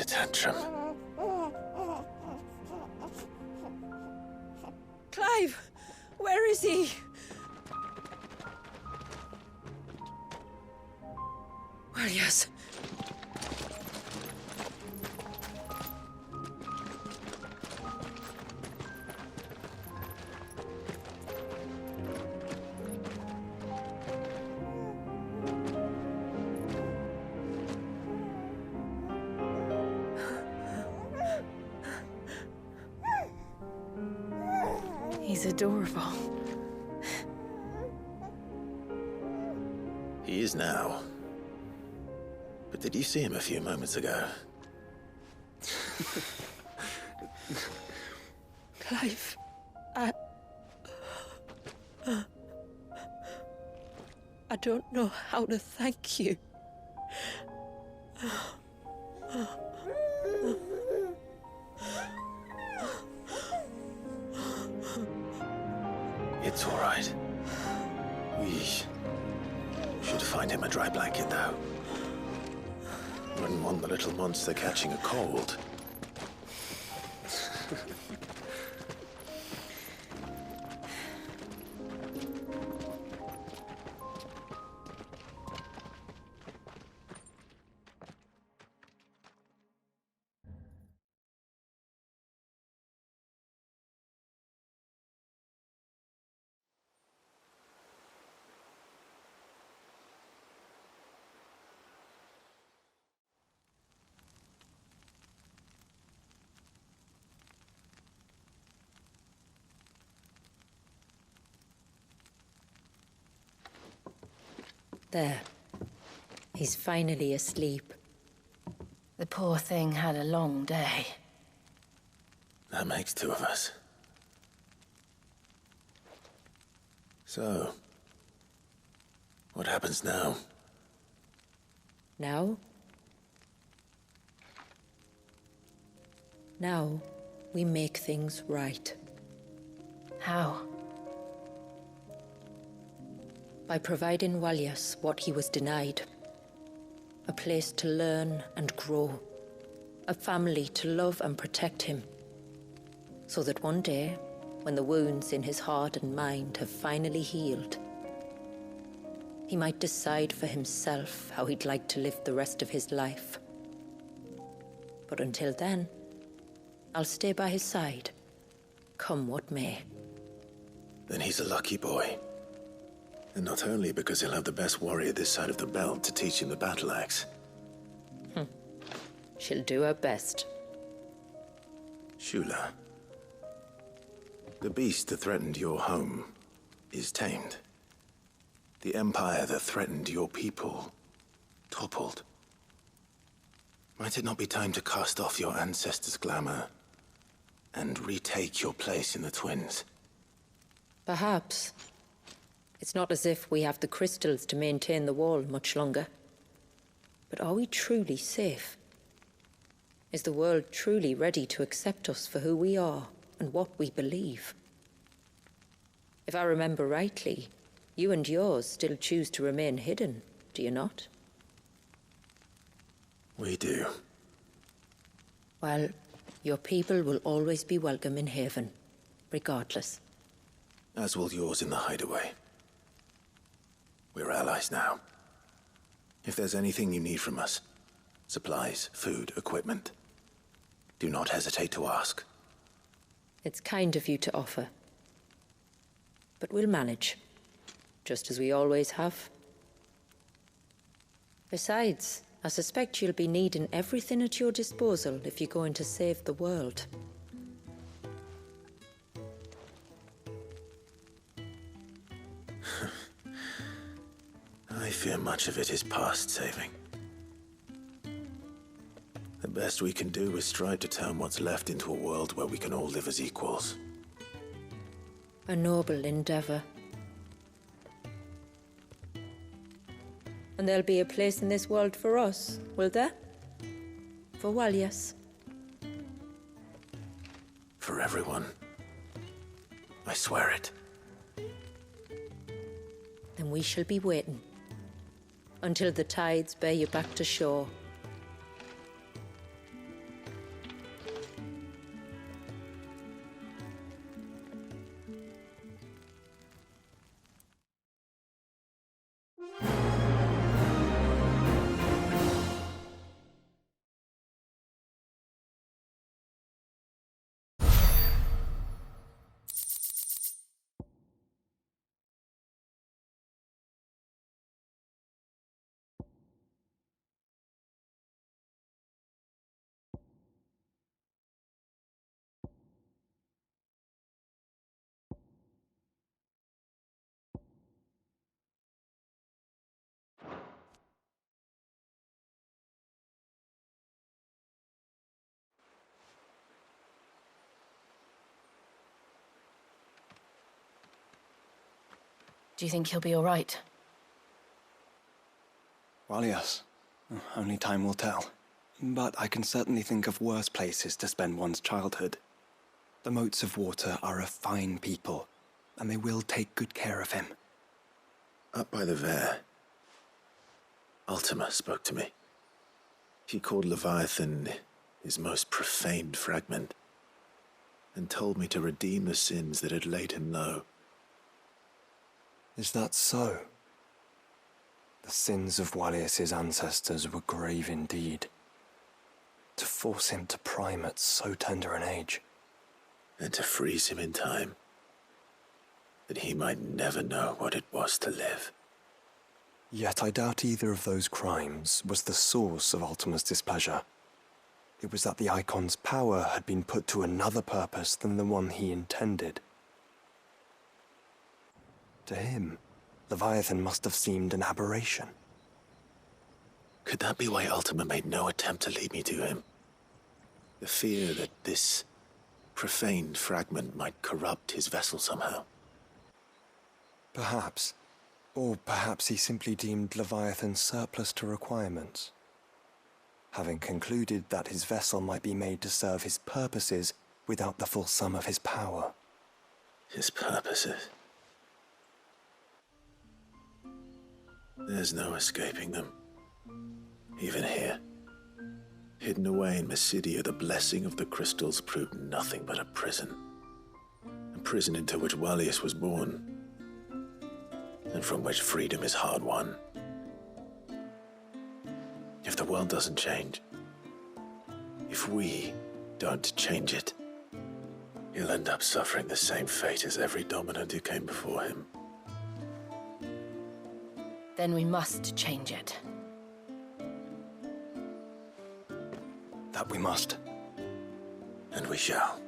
a tantrum. Clive! Where is he? Well, yes. He's adorable. He is now. But did you see him a few moments ago? Clive, I don't know how to thank you. It's all right. We should find him a dry blanket, though. Wouldn't want the little monster catching a cold. There. He's finally asleep. The poor thing had a long day. That makes two of us. So, what happens now? Now? Now, we make things right. How? By providing Walyas what he was denied. A place to learn and grow. A family to love and protect him. So that one day, when the wounds in his heart and mind have finally healed, he might decide for himself how he'd like to live the rest of his life. But until then, I'll stay by his side, come what may. Then he's a lucky boy. And not only because he'll have the best warrior this side of the belt to teach him the battle axe. She'll do her best. Shula. The beast that threatened your home is tamed. The empire that threatened your people toppled. Might it not be time to cast off your ancestors' glamour and retake your place in the Twins? Perhaps. It's not as if we have the crystals to maintain the wall much longer. But are we truly safe? Is the world truly ready to accept us for who we are and what we believe? If I remember rightly, you and yours still choose to remain hidden, do you not? We do. Well, your people will always be welcome in Haven, regardless. As will yours in the hideaway. We're allies now. If there's anything you need from us, supplies, food, equipment, do not hesitate to ask. It's kind of you to offer. But we'll manage, just as we always have. Besides, I suspect you'll be needing everything at your disposal if you're going to save the world. I fear much of it is past saving. The best we can do is strive to turn what's left into a world where we can all live as equals. A noble endeavor. And there'll be a place in this world for us, will there? For Walyas. For everyone. I swear it. Then we shall be waiting. Until the tides bear you back to shore. Do you think he'll be all right? Well, yes. Only time will tell. But I can certainly think of worse places to spend one's childhood. The Moats of Water are a fine people, and they will take good care of him. Up by the Vare, Ultima spoke to me. He called Leviathan his most profaned fragment, and told me to redeem the sins that had laid him low. Is that so? The sins of Wallius's ancestors were grave indeed. To force him to prime at so tender an age. And to freeze him in time, that he might never know what it was to live. Yet I doubt either of those crimes was the source of Ultima's displeasure. It was that the Icon's power had been put to another purpose than the one he intended. To him, Leviathan must have seemed an aberration. Could that be why Ultima made no attempt to lead me to him? The fear that this profaned fragment might corrupt his vessel somehow. Perhaps. Or perhaps he simply deemed Leviathan surplus to requirements. Having concluded that his vessel might be made to serve his purposes without the full sum of his power. His purposes? There's no escaping them. Even here. Hidden away in Mysidia, the blessing of the crystals proved nothing but a prison. A prison into which Wallius was born, and from which freedom is hard won. If the world doesn't change, if we don't change it, he'll end up suffering the same fate as every dominant who came before him. Then we must change it. That we must. And we shall.